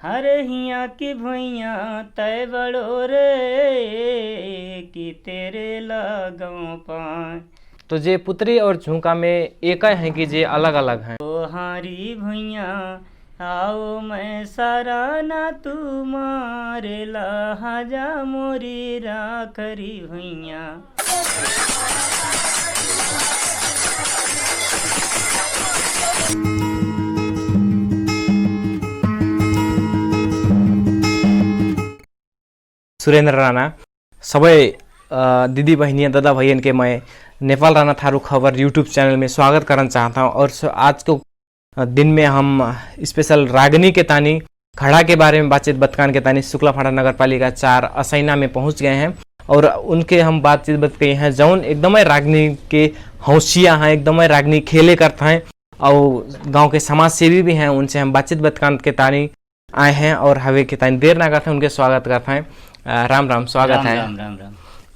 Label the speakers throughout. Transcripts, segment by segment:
Speaker 1: हर हिया की भुइया तय बड़ो रे कि तेरे लागों पाए।
Speaker 2: तो जे पुतरी और झुमका में एक है कि जे अलग अलग हैं।
Speaker 1: ओ हारी भुइया आओ मैं सारा ना तू मारे लाजा मोरी राखरी भुइया।
Speaker 2: सुरेंद्र राणा सबै दीदी बहनियाँ दादा भैयन के मैं नेपाल राणा थारू खबर यूट्यूब चैनल में स्वागत करना चाहता हूँ। और आज को दिन में हम स्पेशल रागनी के तानी खड़ा के बारे में बातचीत बतकान के तानी शुक्लाफाड़ा नगर पालिका 4 असैना में पहुँच गए हैं और उनके हम बातचीत बतके हैं जौन एकदम रागनी के हौसिया हैं, एकदम रागनी खेले करते हैं और गाँव के समाज सेवी भी हैं। उनसे हम बातचीत बतकान के तानी आए हैं और हवे के तानी देर ना करते हैं, उनके स्वागत करते हैं। राम राम, स्वागत है।
Speaker 1: राम राम राम।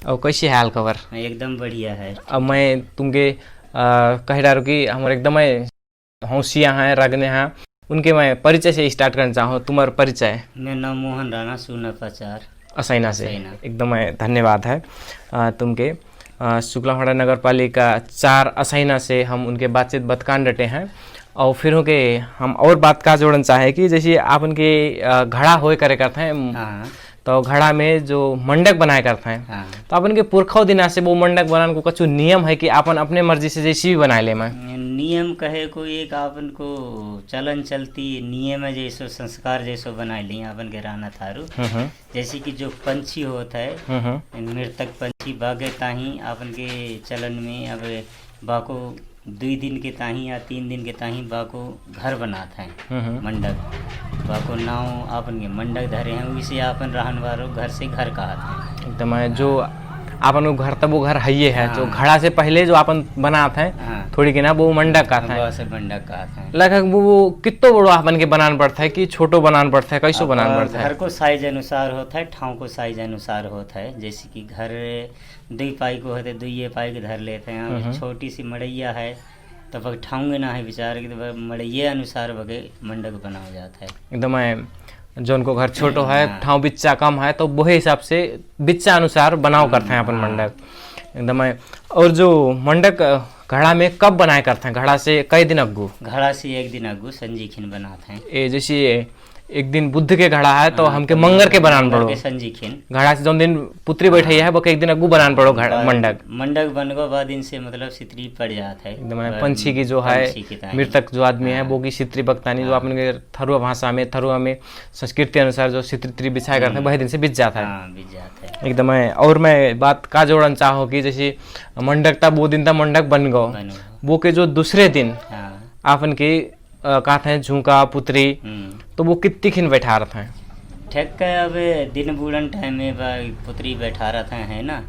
Speaker 2: और कैसी हाल खबर?
Speaker 1: एकदम बढ़िया है।
Speaker 2: अब मैं तुमके कह रहा हूँ कि हमारे एकदम हौसिया हैं रागने हैं, उनके मैं परिचय से स्टार्ट करना चाहूँ। तुम्हारा परिचय?
Speaker 1: मेरा नाम मोहन राणा सुनपाचार
Speaker 2: असैना से। एकदम धन्यवाद है तुमके। शुक्लाफाड़ा नगर पालिका 4 असैना से हम उनके बातचीत बतकान डटे हैं और फिर हो के हम और बात का जोड़ना चाहे कि जैसे आप उनके घड़ा होए करे करते हैं तो घड़ा में जो मंडक बनाए करते हैं तो अपन के पुरखों दिना से वो मंडक बनाने को कुछ नियम है कि अपन अपने मर्जी से जैसी भी बनाए ले। मैं
Speaker 1: नियम कहे को एक अपन को चलन चलती नियम है जैसो संस्कार जैसो बनाए ली अपन के राणा थारू। जैसे कि जो पंछी होता है मृतक पंछी बागे ताही अपन के चलन में अब बाको 2 दिन के ताही या 3 दिन के ताही बाको घर बनाते हैं मंडक। बाको नाव अपन के मंडक धरे हैं उसे अपन रहन वालों घर से घर कहते हैं।
Speaker 2: एकदम जो अपन वो घर तब वो घर है ये है जो घड़ा से पहले जो अपन बनाते हैं थोड़ी के ना वो मंडक कहते हैं।
Speaker 1: से मंडक कहते हैं।
Speaker 2: लगभग वो कितो बड़ो अपन के बनाना पड़ता है कि छोटो बनाना पड़ता है, कैसो बनाना पड़ता है?
Speaker 1: घर को साइज अनुसार होता है, ठाव को साइज अनुसार होता है। जैसे कि घर 2 पाई को होते 2 पाई के धर लेते हैं। छोटी सी मड़ैया है तो वह ठाऊंगे ना है बेचारे के मड़ैये अनुसार वगे मंडक बना हो जाता है।
Speaker 2: एकदम जो उनको घर छोटो है ठाव बिच्चा कम है तो वही हिसाब से बिच्चा अनुसार बनाव करते हैं अपन मंडक एकदम। और जो मंडक घड़ा में कब बनाए करते हैं? घड़ा से कई दिन अग्गू?
Speaker 1: घड़ा से 1 दिन अग्गू संजीखिन बनाते हैं।
Speaker 2: ये जैसे एक दिन बुद्ध के घड़ा है तो हमके मंगर के बनान पड़ो
Speaker 1: संजीखिन। घड़ा
Speaker 2: से जो दिन पुत्री बैठी है वो एक दिन अग्गू बनान पड़ो
Speaker 1: मंडक बनगो बाद दिन से मतलब सितरी पड़ जाता है।
Speaker 2: एकदम पंछी की जो है मृतक जो आदमी है वो की सितरी बकतानी जो अपने थरुआ भाषा में थरुआ में संस्कृति अनुसार जो सितरी बिछाया करते हैं वही दिन से बिछ जाता है एकदम। और मैं बात का जोड़ना चाहो कि जैसे मंडक था वो दिन था मंडक बन गो वो के जो दूसरे दिन आपन के कहते हैं झुमका पुतरी तो वो कितनी खिन बैठा रहा था?
Speaker 1: ठीक है। अब दिन बूढ़न टाइम में पुतरी बैठा रहा है ना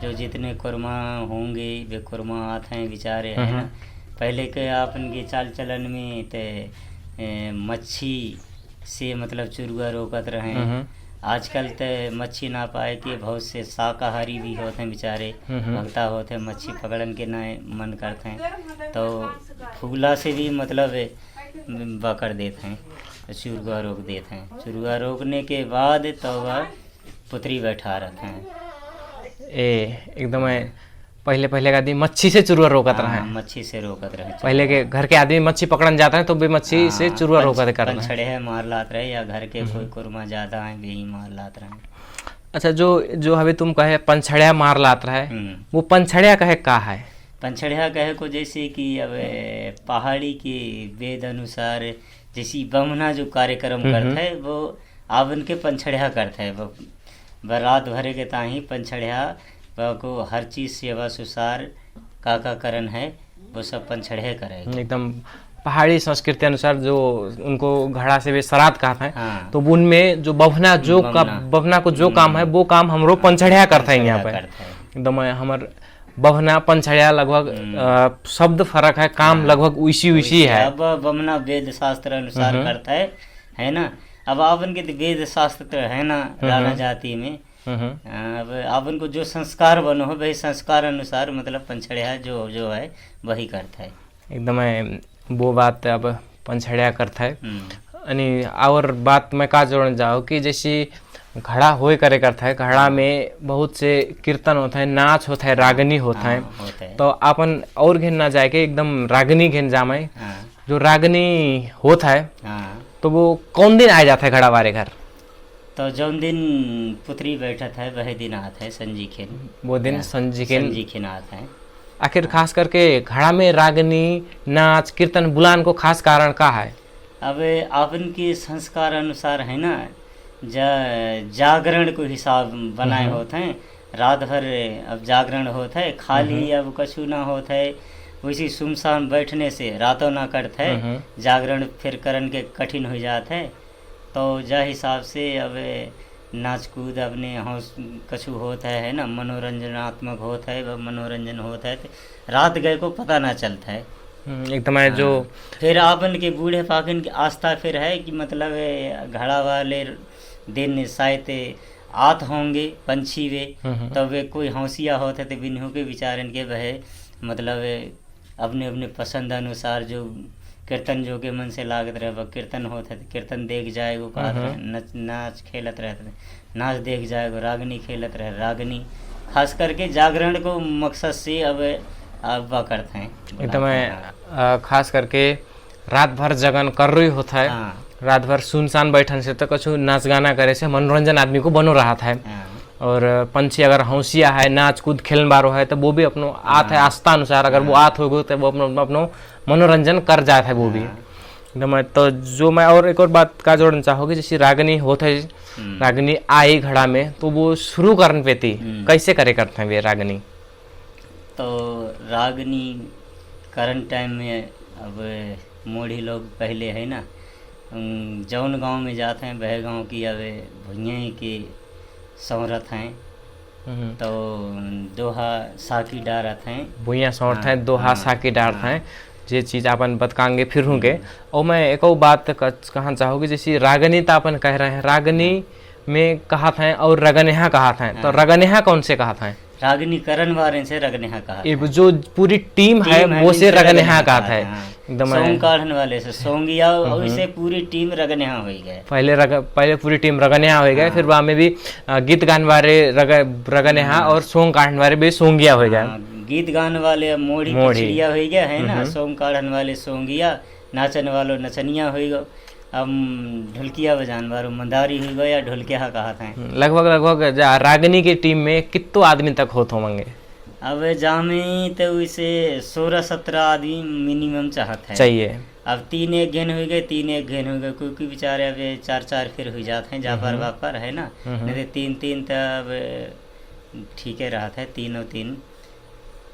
Speaker 1: जो जितने कुरमा होंगे वे कुरमा आते हैं बेचारे है ना। पहले के अपन के चाल चलन में ते मच्छी से मतलब चुरुआ रोकत रहे। आजकल तो मच्छी ना पाए के बहुत से शाकाहारी भी होते हैं बेचारे भगता होते हैं मच्छी पकड़न के ना मन करते हैं तो फूला से भी मतलब पकड़ देते हैं चुरुआ रोक देते हैं। चुरुआ रोकने के बाद तो वह पुतरी बैठा रखे हैं।
Speaker 2: एकदम पहले का आदमी मच्छी से चुरुआ रोकत रहे।
Speaker 1: मच्छी से रोकत रहे।
Speaker 2: पहले के घर के आदमी मच्छी पकड़न जाता है तो भी मच्छी से चुरुआ रोकत कर रहे
Speaker 1: छड़े है मार लात रहे या घर के कोई कुरमा ज्यादा है वे ही मार लात रहे।
Speaker 2: अच्छा जो हवे तुम कहे पंछड़िया मार लात रहे वो पंछड़िया कहे का है?
Speaker 1: पंछड़िया कहे को जैसे कि अब पहाड़ी के वेद अनुसार जैसी बमना जो कार्यक्रम करता है वो आवन के पंछड़िया करता है। वो रात भरे के ताही पंछड़िया को हर चीज सेवा सुसार का करन है वो सब पंछड़िया करे।
Speaker 2: एकदम पहाड़ी संस्कृति अनुसार जो उनको घड़ा से वे श्राद्ध कहते हैं तो उनमें जो बभना को जो काम है वो काम हमरो पंछड़िया करते हैं यहाँ पे एकदम। हमार बभना पंछड़िया लगभग शब्द फर्क है, काम लगभग उसी है।
Speaker 1: अब बमना वेद शास्त्र अनुसार करता है ना। अब आपन के वेद शास्त्र है ना राणा जाति में अब आपन को जो संस्कार बनो है वही संस्कार अनुसार मतलब पंछड़िया जो है वही करता है
Speaker 2: एकदम। वो बात अब पंछड़िया करता है अनि और बात मैं का जोड़ना चाहूँ कि जैसे घड़ा होए करे करता है, घड़ा में बहुत से कीर्तन होता है, नाच होता है, रागनी होता है, तो अपन और घेन ना जाए के एकदम रागनी घेन जामे। जो रागनी होता है तो वो कौन दिन आ जाता है घड़ा वारे घर?
Speaker 1: तो जौन दिन पुत्री बैठत है वही दिन आता है संजी खेन,
Speaker 2: वो दिन संजी
Speaker 1: खेन आता है।
Speaker 2: आखिर खास करके घड़ा में रागनी नाच कीर्तन बुलान को खास कारण का है?
Speaker 1: अब अपन के संस्कार अनुसार है ना, जागरण को हिसाब बनाए होते हैं, रात भर अब जागरण होता है, खाली अब कछु ना होता है, वैसी सुमसान बैठने से रातों ना कटता है, जागरण फिर करन के कठिन हो जाता है। तो जा हिसाब से अब नाच कूद अपने हौस कछु होता है ना, मनोरंजनात्मक होता है, वह मनोरंजन होता है, तो रात गए को पता ना चलता है
Speaker 2: एकदम है। जो
Speaker 1: फिर आपन के बूढ़े पाकन की आस्था फिर है कि मतलब घड़ा वाले दिन शायद आत होंगे पंछी वे, तो वे कोई हौसिया होते थे बिन्हों के विचारन के वह मतलब अपने अपने पसंद अनुसार जो कीर्तन जो के मन से लागत रहे वह कीर्तन होते थे, कीर्तन देख जाए वो नाच खेलत रहते, नाच देख जाए वो रागनी खेलत रहे, रागनी खास करके जागरण को मकसद से अब वह करते हैं
Speaker 2: एकदम खास करके रात भर जगन कर रही होता है। रात भर सुनसान बैठन से तो कछु नाच गाना करे से मनोरंजन आदमी को बनो रहा था। और पंछी अगर हौसिया है, नाच कूद खेलन बारो है, तो वो भी अपनो आत है आस्था अनुसार, अगर वो आत हो गए तो वो अपनो मनोरंजन कर जाता है वो भी एकदम। तो जो मैं और एक और बात का जोड़ना चाहूँगी, जैसे रागनी होता है, रागनी आई घड़ा में, तो वो शुरू करने पे थी कैसे करे करते हैं वे रागनी?
Speaker 1: तो रागनी करंट टाइम में अब मोढ़ी लोग पहले है ना, जौन गांव में जाते हैं वह गांव की अब भुइयाँ के सौरत हैं, तो दोहा साकी डारत हैं,
Speaker 2: भुइयाँ सौरत हैं, दोहा साकी डारत हैं, ये चीज़ अपन बताएंगे फिर होंगे। और मैं एक और बात कहना चाहूँगी, जैसे रागनी तो अपन कह रहे हैं, रागनी में कहा था और रगनेहा कहा था, तो रगनेहा कौन से कहा था?
Speaker 1: रागनी करण वारे से रगनेहा कहा,
Speaker 2: जो पूरी टीम है वो से रगनेहा कहा था एकदम।
Speaker 1: सोंग काढ़न वाले से सोंगिया और इसे पूरी टीम रगनेहा हो गए।
Speaker 2: पहले पूरी टीम रगनेहा हो गए, फिर बाद में भी गीत गान वाले रगनेहा और सोंग काढ़न वाले भी सोंगिया हो गए।
Speaker 1: गीत गान वाले मोड़ी पिछड़िया हो गया है ना, सोंग काढ़न वाले सोंगिया, नाचन वालों नचनिया हो गए, अब ढोलकिया बजान वालों मंदारी हो गया या ढोलकिया कहा था।
Speaker 2: लगभग रागनी की टीम में कितने आदमी तक होते होंगे?
Speaker 1: अब जामे तो इसे 16-17 आदमी मिनिमम चाहत है
Speaker 2: चाहिए।
Speaker 1: अब 3 एक घेन हो गए, 3 एक घेन हो गए, क्योंकि बेचारे अब 4-4 फिर हो जाते हैं जापर वापर है ना, नहीं तो 3-3 तब ठीक है रहा था, 3 और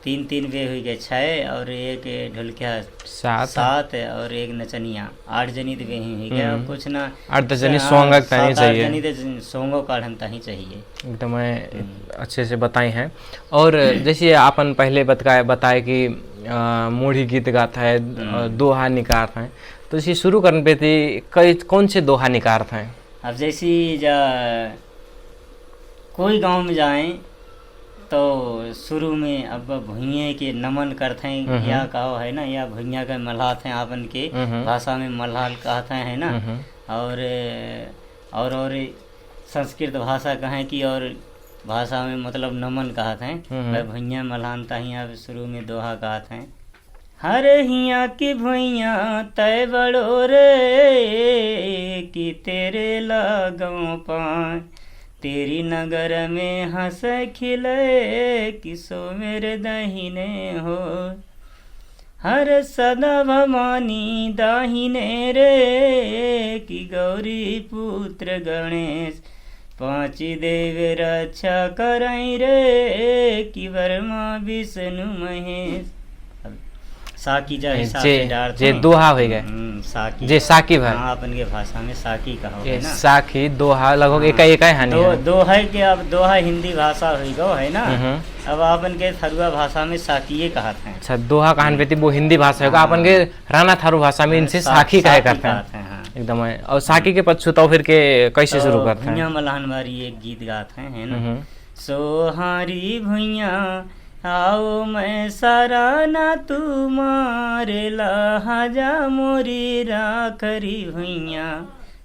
Speaker 1: 3 वे हो गए 6 और एक ढोलकिया 7 और एक नचनिया 8 जनी तो वे ही हो गया। कुछ ना
Speaker 2: 8-10 जनी सोंग चाहिए,
Speaker 1: जनी तो सोंगो काढ़न ही चाहिए
Speaker 2: एकदम अच्छे से बताए हैं। और जैसे अपन पहले बताए कि मोढ़ी गीत गाता है, दोहा निकारता है, तो इसे शुरू करने पे थी कौन से दोहा निकारता है?
Speaker 1: अब जैसी कोई गांव में जाएं तो शुरू में अब भुइयाँ के नमन करते हैं या कहो है ना, या भुइयाँ के मल्हात हैं, आपन के भाषा में मल्हाल कहते हैं ना, और संस्कृत भाषा कहें कि और भाषा में मतलब नमन कहते हैं, वह भुइयाँ मल्हानता ही अब शुरू में दोहा कहते हैं। हर हिया की भुइयाँ तय बड़ो रे कि तेरे लागों पाए, तेरी नगर में हंस खिले किसो मेरे दहीने हो, हर सदा भवानी दाहिने रे कि गौरी पुत्र गणेश, 5 देव रक्षा कराई रे कि वर्मा विष्णु महेश। साकी जे
Speaker 2: दोहा हो गए,
Speaker 1: साकी
Speaker 2: जे साकी भाई
Speaker 1: अपन के भाषा में साकी कहा है ना,
Speaker 2: साकी दोहा लगभग एक हानि
Speaker 1: दोहा के अब दोहा हिंदी भाषा हो गो है ना, अब अपन के थरुआ भाषा में साकी कहा था।
Speaker 2: अच्छा, दोहा कहान बेटी वो हिंदी भाषा होगा, अपन के राणा थारू भाषा में इनसे साकी कहे करते हैं एकदम। और साकी के पछू तो फिर के कैसे शुरू करते हैं?
Speaker 1: भुइयाँ मल्हान वारी एक गीत गाते हैं ना, सोहारी भुइयाँ आओ मैं सारा ना तुम्हारे लाजा मोरी राखरी भुइया।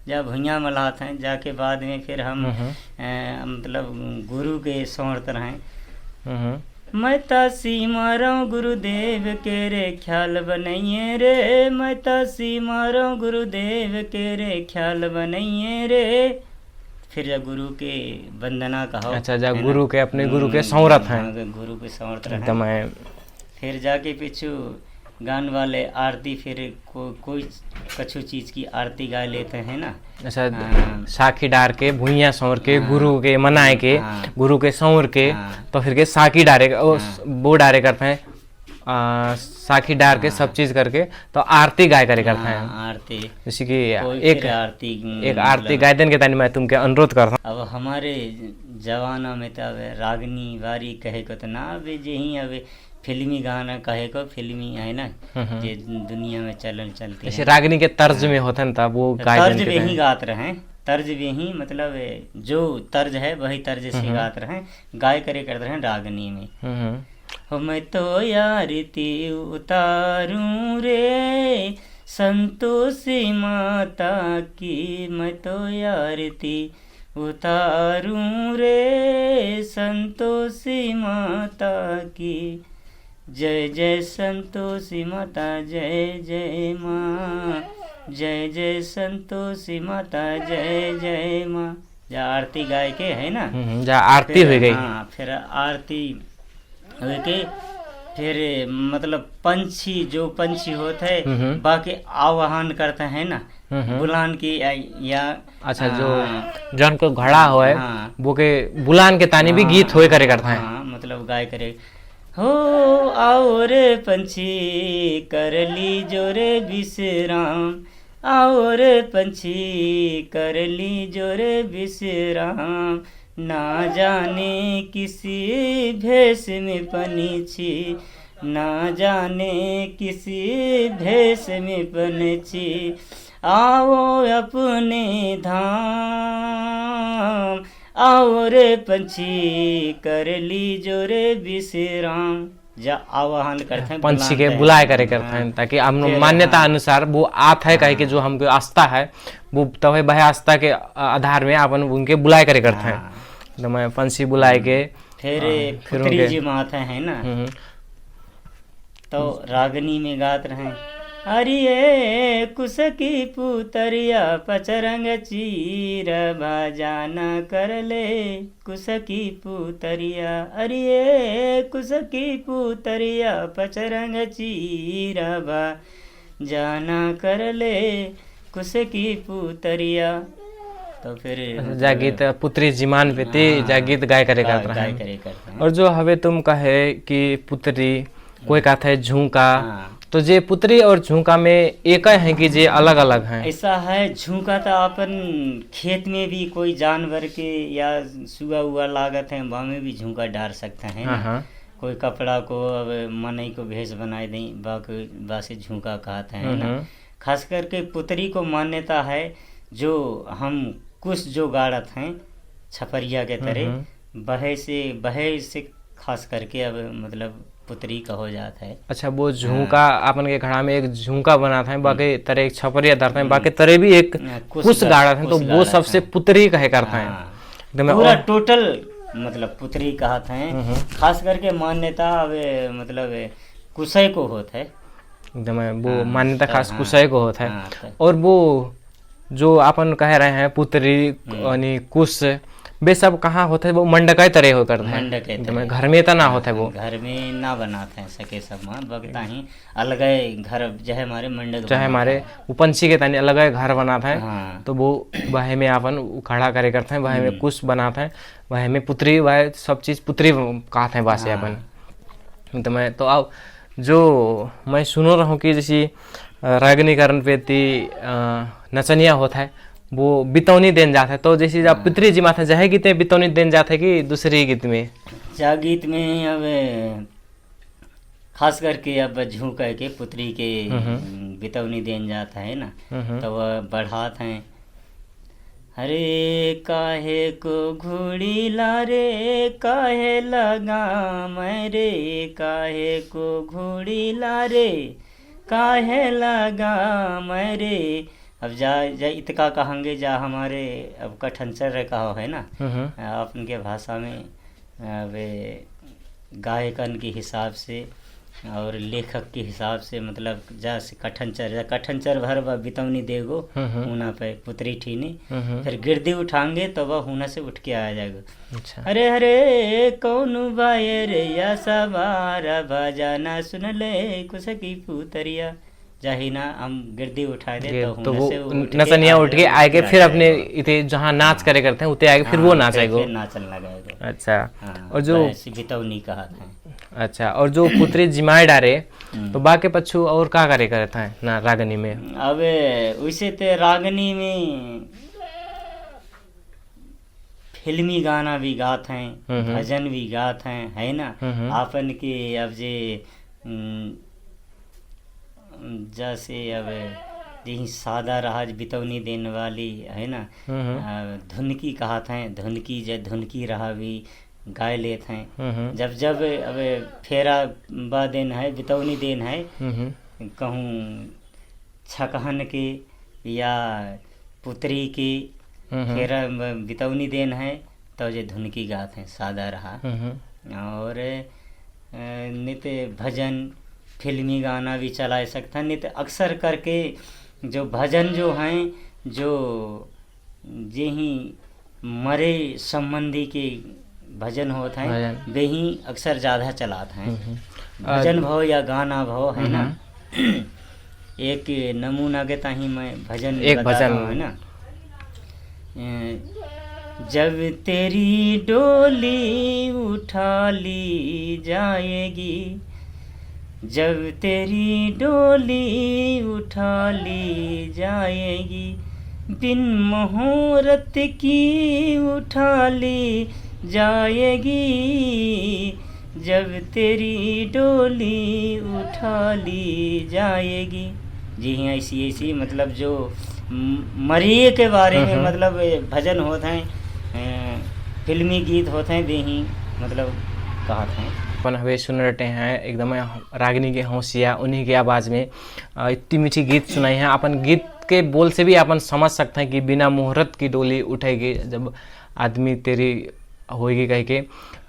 Speaker 1: जब भुइया मलाते हैं जाके बाद में फिर हम मतलब गुरु के सौंरत रहें। मैं तासी मारो गुरुदेव के रे ख्याल बनाइए रे, मैं तासी मारो गुरुदेव के रे ख्याल बनाइए रे। फिर जब गुरु के वंदना कहो।
Speaker 2: अच्छा, जब गुरु के अपने गुरु के सौंरत हैं,
Speaker 1: गुरु के सौंरत रहे,
Speaker 2: एकदम है।
Speaker 1: फिर जाके पीछू गान वाले आरती, फिर कोई कछु चीज की आरती गा लेते हैं ना।
Speaker 2: अच्छा, साखी डार के भुइया सौर के गुरु के मनाए के गुरु के सौर के तो फिर के साखी डारे वो डारे करते हैं, साखी डार के सब चीज करके तो आरती गाय करे करते हैं।
Speaker 1: आरती
Speaker 2: जैसे कि
Speaker 1: एक
Speaker 2: आरती गाय देन के तानी मैं तुमके अनुरोध करता हूँ।
Speaker 1: अब हमारे जवाना में तो अब रागनी वारी कहे को तो ना, अब जही अब फिल्मी गाना कहे को फिल्मी है ना, जे दुनिया में चलन चलती है।
Speaker 2: जैसे रागनी के तर्ज में होता है तब वो
Speaker 1: तर्ज में ही गात रहे, तर्ज में ही मतलब जो तर्ज है वही तर्ज से गात रहे, गाय करे करते रहे रागनी में। हो मैं तो यारती उतारूं रे संतोषी माता की, मैं तो यारती उतारूं रे संतोषी माता की। जय जय संतोषी माता जय जय माँ, जय जय संतोषी माता जय जय माँ। जा आरती गाय के है ना,
Speaker 2: जा आरती हो गई।
Speaker 1: हाँ, फिर आरती हो के फिर मतलब पंछी जो पंछी होते है बाकी आवाहन करते हैं ना, बुलान की या
Speaker 2: अच्छा जो जन को घड़ा हो है वो के बुलान के तानी भी गीत होए करे करता है।
Speaker 1: मतलब गाय करे, हो आओ रे पंछी कर ली जो रे विश्राम, आओ रे पंछी कर ली जो रे विश्राम। ना जाने किसी भेष में पनीछी, ना जाने किसी भेष में पनीछी। आओ अपने धाम, आओ रे पंछी कर ली जो रे विश्राम। जा आवाहन करते हैं,
Speaker 2: पंछी के बुलाए करे करते हैं ताकि हम मान्यता अनुसार वो आत है कहे कि जो हमको आस्था है वो तब तो वह आस्था के आधार में अपन उनके बुलाए करे करते हैं। तो मैं पंछी बुलाए के
Speaker 1: फिर पुत्री जी माता है ना, तो रागनी में गात रहे, अरिये कुश की पुतरिया पचरंग चीर भजाना कर ले, कुश की पुतरिया अरिये कुश की पुतरिया पचरंग चीर भजाना कर ले, कुश की पुतरिया। तो फिर
Speaker 2: जागीत पुत्री जिमान पे ते जागीत गाय करे करता है। और जो हवे तुम कहे कि पुत्री कोई कहता है झुमका, तो जे पुत्री और झुमका में एक है कि जे अलग अलग हैं?
Speaker 1: ऐसा है, झुमका तो अपन खेत में भी कोई जानवर के या सुगा उगा लागत है वहाँ में भी झुमका डाल सकते हैं ना। कोई कपड़ा को अब मनई को भेष बनाए दें बासे झुमका कहते हैं ना। खास करके पुत्री को मान्यता है, जो हम कुछ जो गाड़त हैं छपरिया के तरह बहे से खास करके अब मतलब पुत्री का हो जाता है।
Speaker 2: अच्छा, वो झुमका अपन के घड़ा में एक झुमका बनाता है, बाकी तरह एक छपरिया धरते हैं, बाकी तरह भी एक कुछ गाड़ा है, तो वो सबसे पुत्री कहे करता है।
Speaker 1: पूरा टोटल मतलब पुत्री कहते हैं। खास करके मान्यता अब मतलब कुशय को होता है,
Speaker 2: एकदम वो मान्यता खास कुशय को होता है। और वो जो अपन कह रहे हैं पुत्री यानी कुश, वे सब कहाँ होते हैं? वो मंडक तरह हो करते हैं, घर में तो ना होता है, वो
Speaker 1: घर में ना बनाते हैं सके सब बगता ही अलग घर चाहे हमारे मंडक
Speaker 2: चाहे हमारे वो पंछी के तानी अलग घर बनाते हैं। तो वो वह में अपन खड़ा करे करते हैं, वह में कुश बनाते हैं, वह में पुत्री, वह सब चीज पुत्री कहते हैं बासे अपन। तो मैं तो अब जो मैं सुनो रहा हूँ कि जैसे रागनीकरण पे नचनिया होता है वो बितौनी देन जाता है, तो जैसे जब पितरी जी माथे जहे गीत में बितौनी देन जाता है कि दूसरी गीत में?
Speaker 1: जा गीत में अब खास करके अब झुमका के पुत्री के बितौनी देन जाता है ना, तो वह बढ़ाते हैं। अरे काहे को घूड़ी ला रे काहे लगाम रे, काहे को घूड़ी ला रे काहे लगाम रे। अब जा इतका कहेंगे जा हमारे अब कठंचर कहा है ना अपन के भाषा में। अब गायकन के हिसाब से और लेखक के हिसाब से मतलब जा से कठंचर भर वह बितौनी देगो ऊना पे पुतरी ठीनी, फिर गिरदी उठाएंगे तो वह ऊना से उठ के आ जाएगा।
Speaker 2: अच्छा।
Speaker 1: अरे हरे कौन बायर या सवारा बजाना सुन ले कुछ की पुतरिया, जाही ना हम गिरदी उठा दे
Speaker 2: तो वो नचनिया उठ के आएगे, फिर अपने इते जहाँ नाच करे करते हैं उते आएगे, फिर वो नाचेगो,
Speaker 1: नाचन लगाएगा।
Speaker 2: अच्छा। और जो
Speaker 1: बितौनी कहा था।
Speaker 2: अच्छा, और जो पुत्री जिमाए डारे तो बाके पछू और का करे करता है ना रागनी में?
Speaker 1: अब वैसे तो रागनी में फिल्मी गाना भी गात हैं, भजन भी गात हैं, है ना। आपन के अब जे जैसे अब यही सादा राज बितौनी देने वाली है ना, धुनकी कहा था, धुनकी जे धुनकी रहा भी गाय लेते हैं। जब जब अब फेरा बा दिन है बितौनी दिन है, कहूँ छकहन के या पुतरी की फेरा बितौनी दिन है तो जे धुनकी गाते हैं सादा रहा। और नित्य भजन फिल्मी गाना भी चला सकता है। नित्य अक्सर करके जो भजन जो हैं जो यही मरे संबंधी के भजन होते हैं वे ही अक्सर ज़्यादा चलाते हैं। भजन भाव या गाना भाव है ना। एक नमूना के ताही मैं भजन
Speaker 2: एक भजन
Speaker 1: है ना। जब तेरी डोली उठा ली जाएगी, जब तेरी डोली उठा ली जाएगी, बिन मुहूर्त की उठा ली जाएगी, जब तेरी डोली उठा ली जाएगी। जी हाँ, ऐसी ऐसी मतलब जो मरिए के बारे में मतलब भजन होते हैं, फिल्मी गीत होते हैं, वे ही मतलब कहते हैं।
Speaker 2: अपन हवे सुन रहे हैं एकदम रागिनी के हौसिया उन्हीं की आवाज़ में इतनी मीठी गीत सुनाई है। अपन गीत के बोल से भी अपन समझ सकते हैं कि बिना मुहूर्त की डोली उठेगी जब आदमी तेरी होएगी कह के।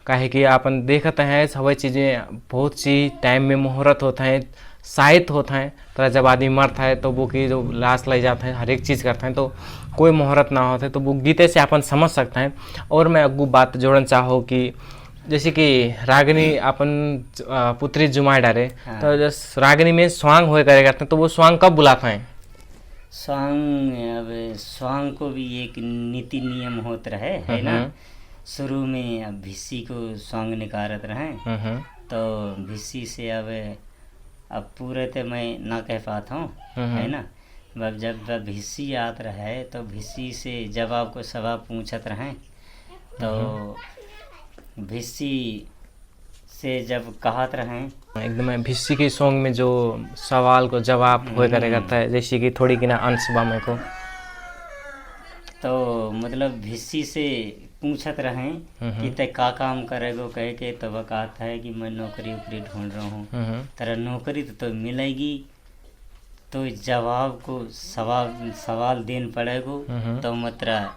Speaker 2: काहे कि अपन देखते हैं सभी चीज़ें बहुत सी टाइम में मुहूर्त होता है, शायद होता है। तो जब आदमी मरता है तो वो की जो लाश ले जाते हैं हर एक चीज़ करते हैं, तो कोई मुहूर्त ना होता है, तो वो गीते से अपन समझ सकते हैं। और मैं अगू बात जोड़ना चाहो कि जैसे कि रागिनी अपन पुत्री जुमाए डारे, तो जैसे रागिनी में स्वांग हुए करे करते हैं, तो वो स्वांग कब बुलाते हैं?
Speaker 1: स्वांग अब स्वांग को भी एक नीति नियम होता है ना। शुरू में अब भिस्सी को स्वांग निकारत रहे, तो भिस्सी से अब पूरे तो मैं ना कह पाता हूँ, है ना। अब जब भिस्सी आत रहे तो भिस्सी से जवाब को सवाल पूछत रहे, तो भिस्सी से जब कहत रहे
Speaker 2: एकदम भिस्सी के सॉन्ग में जो सवाल को जवाब हुए करे करता है, जैसे कि थोड़ी कि ना अंश बामे को,
Speaker 1: तो मतलब भिस्सी से पूछत रहे कि ते का काम करेगो कह के, तो वह कहता है कि मैं नौकरी वोकरी ढूंढ रहा हूँ। तेरा नौकरी तो मिलेगी, तो जवाब को सवाल देना पड़ेगो, तो मतलब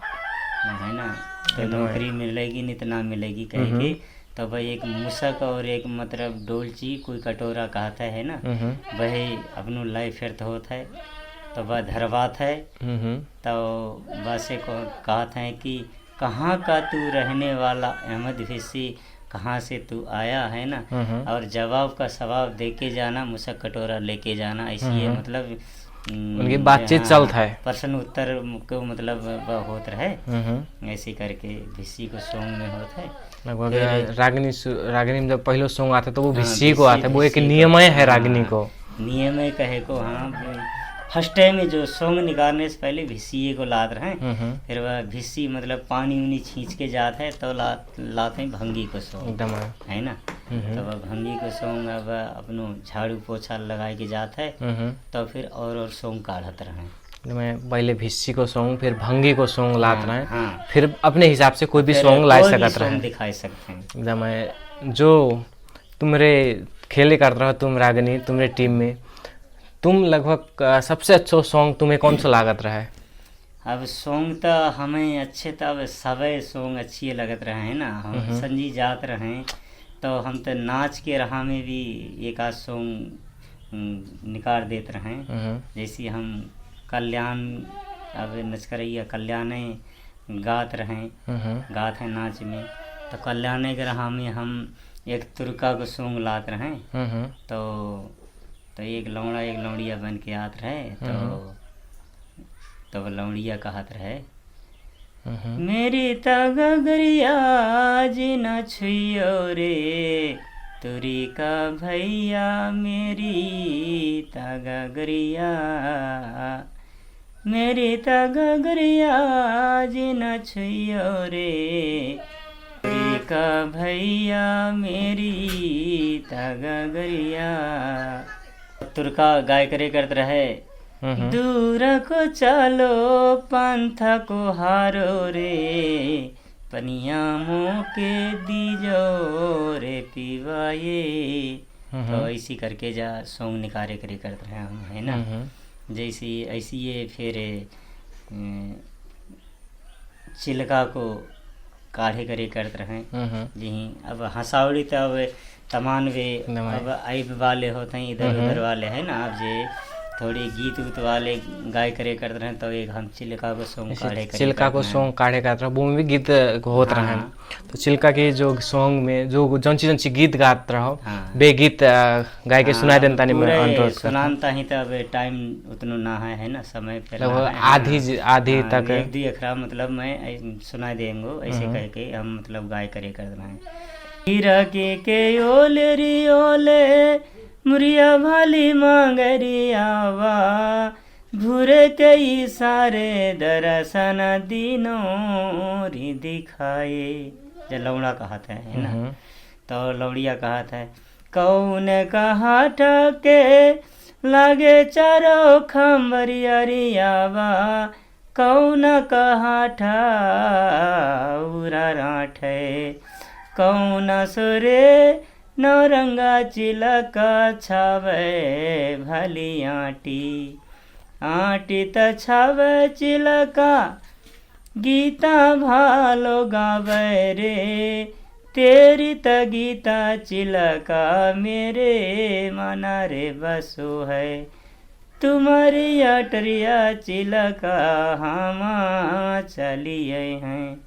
Speaker 1: है ना, तो नौकरी मिलेगी नहीं तो ना मिलेगी कह के। तो भाई एक मुसक और एक मतलब डोलची कोई कटोरा कहता है ना, वही अपनो लाइफ व्यर्थ होता है, तो वह धरवात है। तो वैसे को कहते हैं कि कहाँ का तू रहने वाला अहमद भिस्सी, कहाँ से तू आया है ना, और जवाब का सवाब दे के जाना, मुसक कटोरा लेके जाना। ऐसी है मतलब
Speaker 2: उनकी बातचीत चलता है,
Speaker 1: प्रश्न उत्तर को मतलब वह होता है। ऐसे करके भिस्सी को सॉन्ग में होता है।
Speaker 2: लगभग रागिनी में जब पहले सॉन्ग आता है तो वो भिस्सी को आता है, वो एक नियम है रागिनी को,
Speaker 1: नियम है कहे को। हाँ, फर्स्ट टाइम में जो सॉन्ग निकालने से पहले भिस्सी को लाद रहे हैं, फिर वह भिस्सी मतलब पानी उनी छींच के जाता है तो लाते हैं भंगी को सॉन्ग एकदम है ना। तो वह भंगी को सॉन्ग अब अपनो झाड़ू पोछा लगा के जाता है, तो फिर और सॉन्ग काढ़त रहे।
Speaker 2: मैं पहले भिस्सी को सॉन्ग फिर भंगी को सॉन्ग लात रहे हैं,
Speaker 1: हाँ।
Speaker 2: फिर अपने हिसाब से कोई भी
Speaker 1: फिर
Speaker 2: सॉन्ग ला
Speaker 1: कोई भी
Speaker 2: सकत
Speaker 1: song
Speaker 2: रहे
Speaker 1: दिखाई सकते हैं।
Speaker 2: एकदम है। जो तुमरे खेले करते रहो तुम रागनी तुम्हारे टीम में, तुम लगभग सबसे अच्छा सॉन्ग तुम्हें कौन सा लागत रहा है?
Speaker 1: अब सॉन्ग तो हमें अच्छे तो अब सभी सॉन्ग अच्छी लगत रहे हैं ना, हम संजी जात रहे तो हम तो नाच के राह में भी एक आध सॉन्ग निकाल देते रहे। जैसे हम कल्याण अब नचकरैया कल्याणे गात रहे, गात हैं नाच में, तो कल्याणे के राह में हम एक तुर्का को सॉन्ग लात रहे। तो एक लौड़िया बन के आत रहे, तो वो लौड़िया कहत रहे, मेरी तगरिया जी न छुइयो रे तुरी का भैया मेरी तगरिया, मेरी तगरिया जी न छुइयो रे तुरी का भैया मेरी तगरिया। तुर्का गाय करे करते रहे, दूर को चलो पंथ को हारो रे पनिया मोके दीजो रे पीवाए। तो ऐसी करके जा सॉन्ग निकारे करे करते रहे हम, है ना। जैसी ऐसी ये फिर चिलका को काढ़े करे करते रहे जी। अब हंसावड़ी तो अब तमान वे अब आइब वाले होते हैं, इधर उधर वाले है ना। अब जे थोड़ी गीत उत वाले गाय करे करते रहे, तो एक हम चिल्का को सॉन्ग काढ़े
Speaker 2: चिल्का को सॉन्ग काढ़े करते रहे, वो में भी गीत होत रहे। तो चिल्का के जो सॉन्ग में जो जौन चीज गीत गात रहो बे गीत गाय के सुनाई देता नहीं, मैं अनुरोध
Speaker 1: सुनाता ही तो अब टाइम उतना ना है ना, समय फिर
Speaker 2: आधी तक
Speaker 1: एक दी अखरा मतलब मैं सुनाई देंगे ऐसे कह के हम मतलब गाय करे कर रहे हैं। हीरा के ओले री ओले मुरिया भाली मांगरियावा घूरे कई सारे दरसन दिनों री दिखाए। जब लौड़ा कहता है ना, तो लौड़िया कहता है, कौन कहा ठके लागे चारो खम्बरियावा कौन कहा ठाउरा राठे कौन सुरे नौरंगा चिलका छावे भली आटी आटी त छावे चिलका गीता भालो गावे रे तेरी त गीता चिलका मेरे मना रे बसो है तुम्हारी अटरिया चिलका हम चलिए हैं।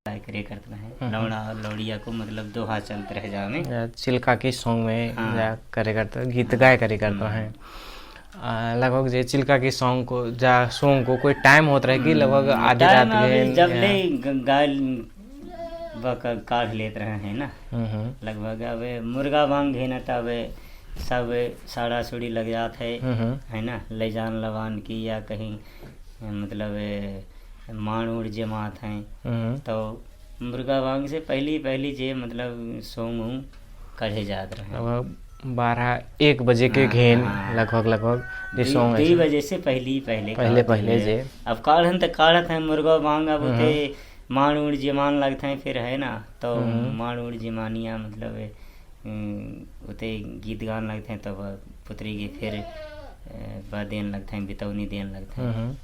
Speaker 1: करे करते हैं लौड़ा और लौड़िया को मतलब दोहा चलते रह जावे
Speaker 2: चिल्का के सॉन्ग में जा करे करते गीत गाय करे करते हैं। लगभग जे चिल्का के सॉन्ग को जा सॉन्ग को कोई टाइम होता है कि लगभग आधी रात में
Speaker 1: जब ले गाय काढ़ लेते रहे हैं ना, लगभग अब मुर्गा बांग है ना, तब सब साड़ा सुड़ी लग जाते है ना, ले जान लवान की या कहीं मतलब माण उड़ जमात हैं, तो मुर्गा बांग से पहली जे मतलब सॉन्ग कढ़े जाते रहे
Speaker 2: 12-1 बजे के घेन लगभग
Speaker 1: 2 बजे से पहले
Speaker 2: जे
Speaker 1: अब काढ़न तक काढ़त है मुर्गा बांग। अब उते माण उड़ जमान लगते हैं फिर है ना, तो माण उड़ जमानिया मतलब उते गीत गान लगते हैं, तब पुत्री के फिर देन लगते हैं बितौनी देन लगते हैं,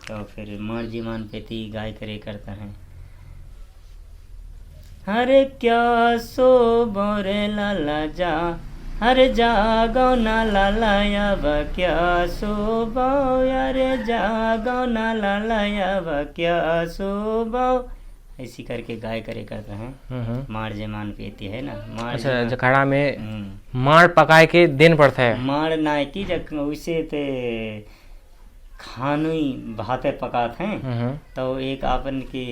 Speaker 1: तो फिर मार जीमान पेती गाय करे करता है। हरे क्या सो बोरे लाला जा हरे जागो ना लाला अब क्या सो बाओ यारे जागो ना लाला अब क्या सो बाओ, ऐसी करके गाय करे करते हैं। मार जमान पेती है ना, मार
Speaker 2: अच्छा जखड़ा में मार पकाए के दिन पड़ता है,
Speaker 1: मार नाय की जब उसे ते खानुई भाते पकाते हैं, तो एक अपन के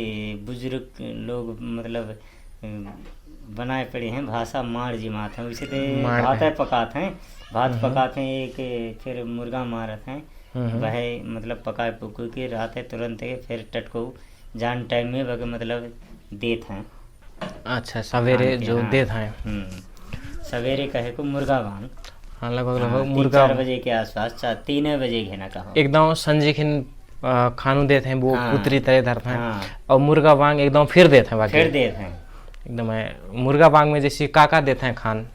Speaker 1: बुजुर्ग लोग मतलब बनाए पड़े हैं भाषा मार जिमात हैं, उसे भाते पकाते हैं, भात पकाते हैं, एक फिर मुर्गा मारते हैं, वह मतलब पकाए पुकू के रहते तुरंत फिर टटको जान टाइम में वह मतलब देते हैं।
Speaker 2: अच्छा सवेरे जो देते हैं
Speaker 1: सवेरे कहे को मुर्गा बांग।
Speaker 2: हाँ लगभग
Speaker 1: हाँ,
Speaker 2: लगभग
Speaker 1: 3-4
Speaker 2: मुर्गा
Speaker 1: बजे के आसपास 3 बजे घेना कहो
Speaker 2: एकदम संजीखिन खानू देते हैं वो
Speaker 1: हाँ।
Speaker 2: पुत्री तरह धरते हैं
Speaker 1: हाँ
Speaker 2: और मुर्गा बांग एकदम फिर देते हैं बाकी
Speaker 1: फिर देते हैं
Speaker 2: एकदम है मुर्गा बांग में जैसे काका देते हैं खान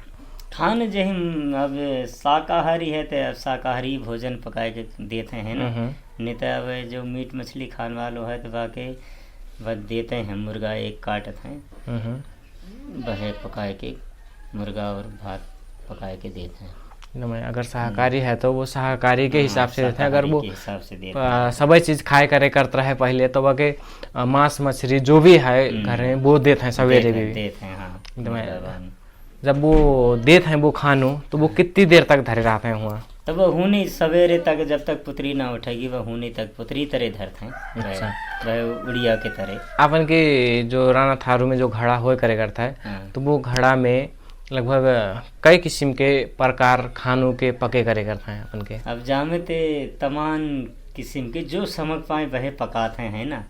Speaker 1: खान जो हम अब शाकाहारी है तो अब शाकाहारी भोजन पकाए के देते हैं ना, नहीं तो अब जो मीट मछली खाने वालों है तो बाकी बस देते हैं मुर्गा एक काटते हैं वह पकाए के मुर्गा और भात पकाए के देते हैं।
Speaker 2: एकदम है अगर शाकाहारी है तो वो शाकाहारी के हिसाब से देते हैं, अगर वो
Speaker 1: शाकाहारी के हिसाब से देते हैं।
Speaker 2: सभी चीज़ खाए करे करता है पहले तो बाकी मांस मछली जो भी है घर में वो देते हैं सवेरे भी
Speaker 1: देते हैं हाँ
Speaker 2: एकदम है।
Speaker 1: मुर्गा बांग।
Speaker 2: जब वो देते हैं वो खानू तो वो कितनी देर तक धरे रहते हैं हुआ
Speaker 1: तब वह हुनी सवेरे तक जब तक पुत्री ना उठेगी वह हुनी तक पुत्री तरह धरते हैं
Speaker 2: अच्छा।
Speaker 1: वह उड़िया के तरह।
Speaker 2: अपन के जो राणा थारू में जो घड़ा होए करे करता है
Speaker 1: हाँ।
Speaker 2: तो वो घड़ा में लगभग कई किस्म के प्रकार खानों के पके करे करते हैं अपन के।
Speaker 1: अब जामे ते तमाम किस्म के जो समझ पाए वह पकाते हैं ना,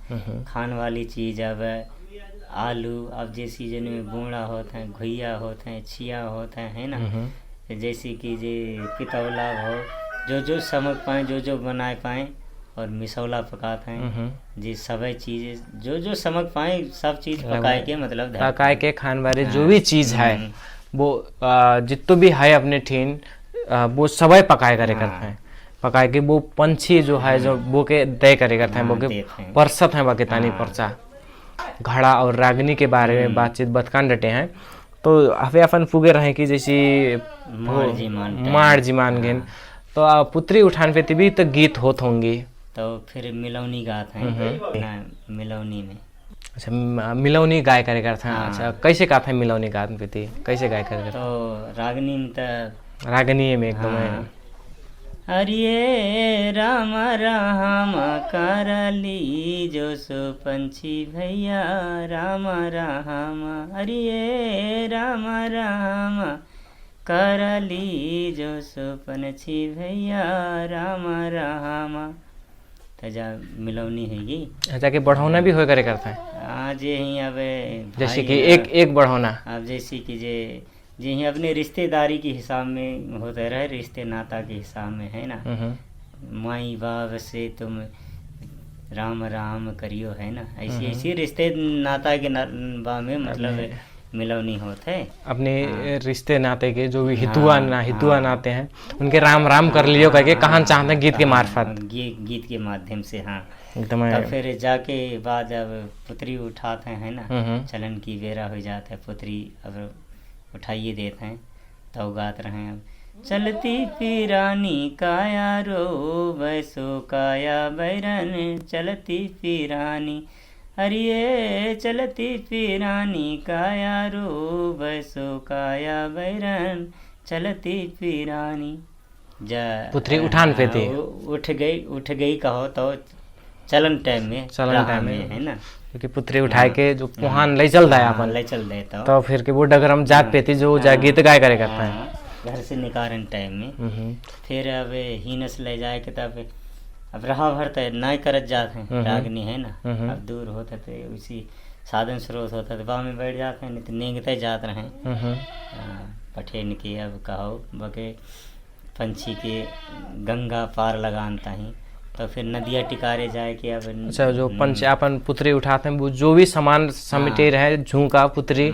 Speaker 1: खाने वाली चीज़ अब आलू अब जे सीजन में बोड़ा होते हैं, घुइया होते हैं, छिया होते हैं ना, जैसे कि जे पितौला हो जो समझ पाए जो बनाए पाए और मिसौला पकाते हैं जी सभी चीज़ें जो समझ पाए सब चीज़ पकाए के मतलब
Speaker 2: पकाए के खाने वाले जो भी चीज़ है वो जितो भी है अपने ठीन वो सभी पकाए करे करते हैं। पकाए के वो पंछी जो है जो वो के दे करे करते हैं वो के परसत हैं बाकी तानी परचा। घड़ा और रागनी के बारे में बातचीत बतकान डटे हैं तो हवे अपन पुगे रहे कि जैसी मार जी मान गेन तो पुत्री उठान पे भी तो गीत होत होंगी
Speaker 1: तो फिर मिलौनी गाते हैं मिलौनी में।
Speaker 2: अच्छा मिलौनी गाय करे करते हैं। अच्छा कैसे गाते हैं मिलौनी गाते पे कैसे गाय करे
Speaker 1: तो रागनी में तो
Speaker 2: रागनी में एकदम है
Speaker 1: अरे राम राम करली जो सो पंछी भैया राम राम अरे राम राम करली जो सो पंछी भैया राम राम तजा मिलौनी है ये।
Speaker 2: अच्छा कि बढ़ौना भी हो करे करता है
Speaker 1: आज यही अब
Speaker 2: जैसे कि एक बढ़ौना
Speaker 1: अब जैसे कि जे ही अपने रिश्तेदारी के हिसाब में होते रहे रिश्ते नाता के हिसाब में है ना, माई बाप से तुम राम राम करियो है ना, ऐसी रिश्ते नाता के बा में मतलब मिलौनी होते है
Speaker 2: अपने रिश्ते नाते के जो भी हितुआ नाते हैं उनके राम राम कर लियो करके कहां चाहते हैं गीत के मार्फत
Speaker 1: गीत के माध्यम से। हाँ
Speaker 2: एकदम
Speaker 1: तब फिर जाके बाद जब पुत्री उठाते हैं ना, चलन की बेरा हो जाता है पुत्री अब उठाइए देते हैं तो गात रहे हैं अब चलती पिरानी काया रो वैसो काया बैरन चलती पिरानी अरे चलती पिरानी काया रो वैसो काया बैरन चलती पिरानी जा
Speaker 2: पुत्री उठान पे थी
Speaker 1: उठ गई कहो तो चलन टाइम में है ना, क्योंकि
Speaker 2: पुत्री उठाए के जो पुहान ले चल रहा है अपन
Speaker 1: ले चल देता
Speaker 2: तो फिर के वो डगरम जात पे थी जो जा गीत गाय करे करता है
Speaker 1: घर से निकारण टाइम में। फिर अब हीनस ले जाए के तब अब रहा भर तो नहीं करत जाते हैं रागनी है ना, अब दूर होता तो उसी साधन स्रोत होता तो बा में बैठ जाते हैं नहीं तो नेंगते जाते रहे पठेन के अब कहो बके पंछी के गंगा पार लगानता ही तो फिर नदिया टिकारे जाए कि अब
Speaker 2: अच्छा जो पंच अपन पुत्री उठाते हैं वो जो भी सामान समिटे रहे झुमका पुत्री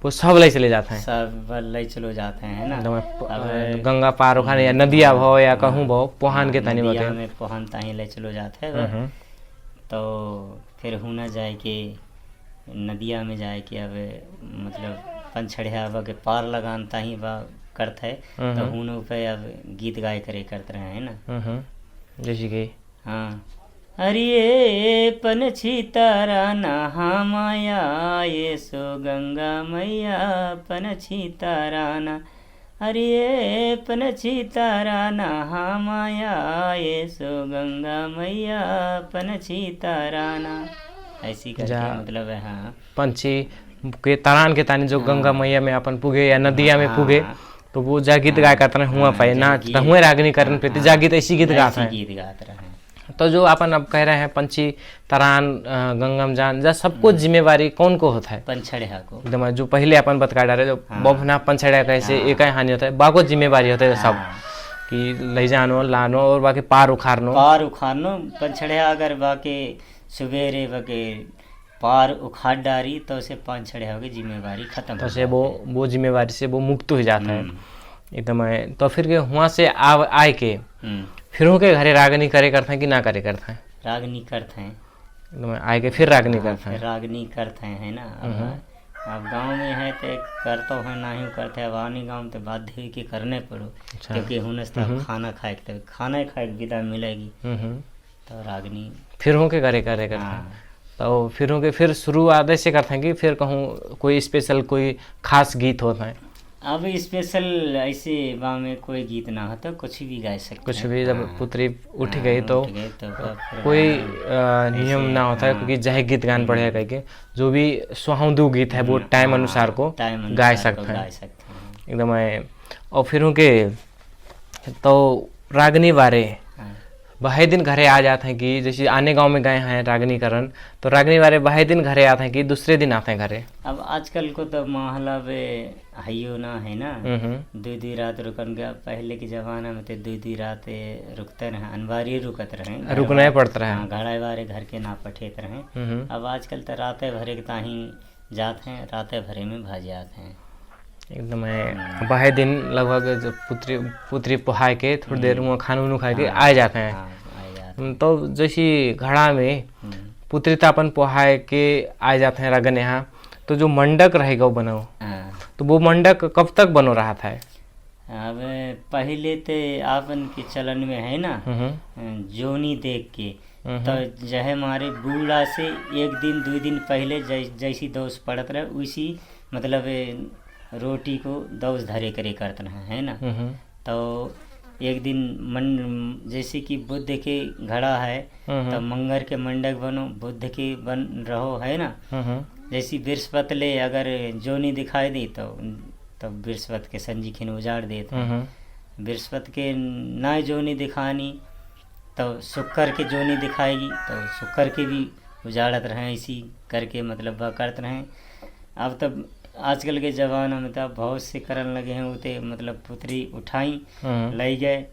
Speaker 2: वो सब ले चले जाते हैं
Speaker 1: सब ले चलो जाते हैं ना।
Speaker 2: अब गंगा पार उखाने या नदिया भाव या कहूँ भाव पोहान के तनी
Speaker 1: नदिया में पोहान ताही ले चलो जाते हैं तो फिर होना जाए कि नदिया में जाए कि अब मतलब पंचड़िया अब के पार लगानता ही बा करते है तो हुन पे अब गीत गाय करे करते रहे है ना
Speaker 2: जैसे कि
Speaker 1: हाँ अरे पंछी तारा नहा माया ये सो गंगा मैया पंछी तारा ना अरे पंछी तारा नहा माया ये सो गंगा मैया पंछी तारा ना ऐसी करके मतलब है। हाँ
Speaker 2: पंछी के तारान के तानी जो गंगा मैया में अपन पुगे या नदिया में पुगे तो वो जा गीत गाय करते हैं हुआ पाए ना हुए रागनी करन पे जा गीत ऐसी गीत गाते हैं
Speaker 1: गीत गाते रहे
Speaker 2: तो जो अपन अब कह रहे हैं पंछी तरान गंगम जान जा सबको जिम्मेवारी कौन को होता है?
Speaker 1: पंछड़िया को
Speaker 2: एकदम जो पहले अपन बतका डाले जो बभना पंछड़िया कैसे एक ही हानि होता है बाको जिम्मेवारी होता है सब कि ले जानो लानो और बाकी पार उखाड़नो
Speaker 1: पंछड़िया अगर बाकी सवेरे बाकी पार उखाड़ डारी तो उसे पंछड़िया की जिम्मेवारी खत्म
Speaker 2: तो से वो जिम्मेवारी से वो मुक्त हो जाता है एकदम। तो फिर के वहाँ से आए के फिर के घरे रागनी करे करते हैं कि ना करे करते हैं?
Speaker 1: रागनी करते हैं
Speaker 2: एकदम आए के फिर रागनी करते हैं।
Speaker 1: रागनी करते हैं है ना। अब गांव में है तो करते है ना ही करते हैं, वानी गांव में तो बाध्य के करने पड़ो क्योंकि हुनस खाना खाए के खाना खाए के विदा मिलेगी तो रागनी
Speaker 2: फिर के घरे करे करते हैं। तो फिर शुरुआत ऐसे करते हैं कि फिर कहूँ कोई स्पेशल कोई खास गीत होता है?
Speaker 1: अब स्पेशल ऐसे गाँव में कोई गीत ना होता, कुछ भी गा सकते
Speaker 2: कुछ भी। जब पुत्री उठ गई तो कोई नियम ना होता है क्योंकि जय गीत गान पड़ेगा कह के जो भी सुहावदू गीत है वो टाइम अनुसार को गा सकते हैं एकदम। और फिर के तो रागनी बारे बहे दिन घरे आ जाते हैं कि जैसे आने गांव में गए हैं रागनी करन तो रागनी वाले बहे दिन घरे आते हैं कि दूसरे दिन आते हैं घरे?
Speaker 1: अब आजकल को तो महला हइयो ना है ना, दो रात रुकन गया। पहले के जमाना में तो दो रात रुकते रहे, अनिवार्य रुकत रहे,
Speaker 2: रुकना ही पड़ता रहे।
Speaker 1: घड़ा वारे घर के ना पठेत रहे। अब आजकल तो रातें भरे के ताही जाते हैं, रातें भरे में भाज जाते हैं
Speaker 2: एकदम। बहे दिन लगभग जब पुत्री पोहाए के थोड़ी देर में खाना उनू खा के आ जाते हैं। तो जैसी घड़ा में पुत्री तापन पोहाए के आ जाते हैं रागन यहाँ, तो जो मंडक रहेगा वो बनो तो वो मंडक कब तक बनो रहा था?
Speaker 1: अब पहले तो आपन के चलन में है ना जोनी देख के तो जहे हमारे बूढ़ा से एक दिन 2 दिन पहले जैसी दोष पड़त रहे उसी मतलब रोटी को दौस धरे करे करते है ना। तो एक दिन जैसे कि बुद्ध के घड़ा है तो मंगर के मंडक बनो, बुद्ध के बन रहो है ना। जैसी बृहस्पति ले अगर जोनी दिखाई दी तो बृहस्पति के संजी खिन उजाड़ देते हैं। बृहस्पति के ना जोनी दिखानी तो शुक्र के जोनी दिखाएगी तो शुक्र के भी उजाड़त रहे, इसी करके मतलब वह करते रहे। अब तब आजकल के जमाना में तो बहुत से करन लगे हैं उते मतलब पुत्री उठाई ले गए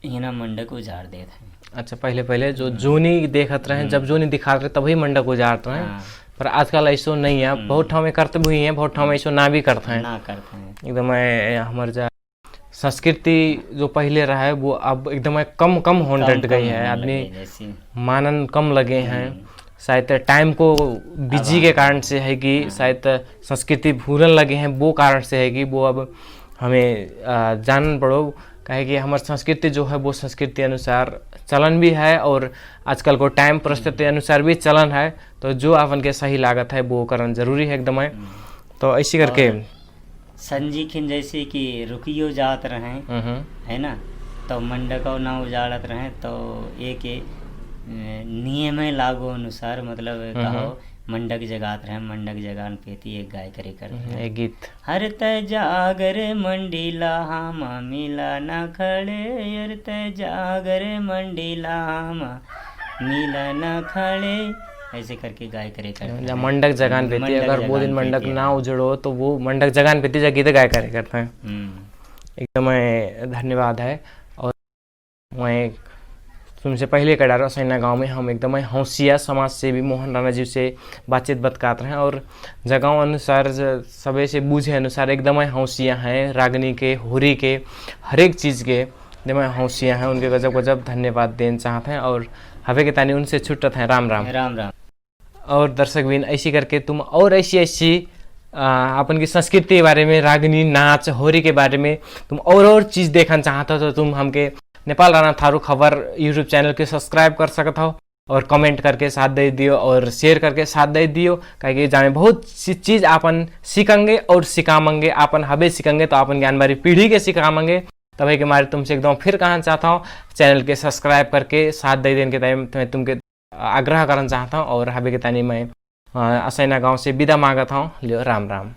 Speaker 1: हिना मंडक उजाड़ देते हैं।
Speaker 2: अच्छा पहले जो जोनी देखत रहे जब जोनी दिखाते रहे तभी मंडक उजाड़ते हैं पर आजकल ऐसा नहीं है। बहुत ठाव में करते भी हैं, बहुत ठाव में ऐसा ना भी करते हैं एकदम। हमारे जा संस्कृति जो पहले रहा है वो अब एकदम कम होने डट गई है, आदमी मानन कम लगे हैं। शायद टाइम को बिजी के कारण से है कि शायद संस्कृति भूलने लगे हैं, वो कारण से है कि वो अब हमें जानना पड़ो कहे कि हमारी संस्कृति जो है वो संस्कृति अनुसार चलन भी है और आजकल को टाइम परिस्थिति अनुसार भी चलन है। तो जो अपन के सही लागत है वो करना जरूरी है एकदम। तो ऐसी करके
Speaker 1: संजी खिन जैसे कि रुकियो जात रहे है ना तो मंडक ना उजाड़त रहे तो एक नियम लागू अनुसार मतलब कहो मंडक जगात रहे, मंडक जगान पेती एक गाय करे करते हैं
Speaker 2: एक गीत
Speaker 1: हर तय जागर मंडीला हामा मिला ना खड़े, हर तय जागर मंडीला हामा मिला ना खड़े, ऐसे करके गाय करे करते हैं।
Speaker 2: मंडक जगान पेती अगर वो दिन मंडक ना उजड़ो तो वो मंडक जगान पेती जा गीत गाय करे करते हैं एकदम। धन्यवाद है। और मैं तुमसे पहले का डारा सैना गांव में हम एकदम हौसिया समाज सेवी मोहन राणा जी से बातचीत बतकाते हैं और जगह अनुसार सबे से बूझे अनुसार एकदम हौसिया हैं, रागनी के होरी के हर एक चीज़ के एकदम हौसिया हैं। उनके गजब गजब धन्यवाद देना चाहते हैं और हवे के तानी उनसे छुट्टत हैं। राम राम
Speaker 1: राम राम।
Speaker 2: और दर्शक बिन ऐसी करके तुम और ऐसी अपन की संस्कृति के बारे में, रागनी नाच होरी के बारे में तुम और चीज़ देखना चाहते हो तो तुम हमके नेपाल राणा थारू खबर यूट्यूब चैनल के सब्सक्राइब कर सकता हो और कमेंट करके साथ दे दियो और शेयर करके साथ दे दियो कहे जाने बहुत सी चीज़ अपन सीखेंगे और सिखाएंगे, अपन हबे सीखेंगे तो अपन ज्ञान बारी पीढ़ी के सिखाएंगे। तभी के मारे तुमसे एकदम फिर कहना चाहता हूँ चैनल के सब्सक्राइब करके साथ दे देने के टाइम मैं तुमके आग्रह करना चाहता हूँ और हबे के तानी मैं असैना गाँव से विदा मांगता हूँ। लियो राम राम।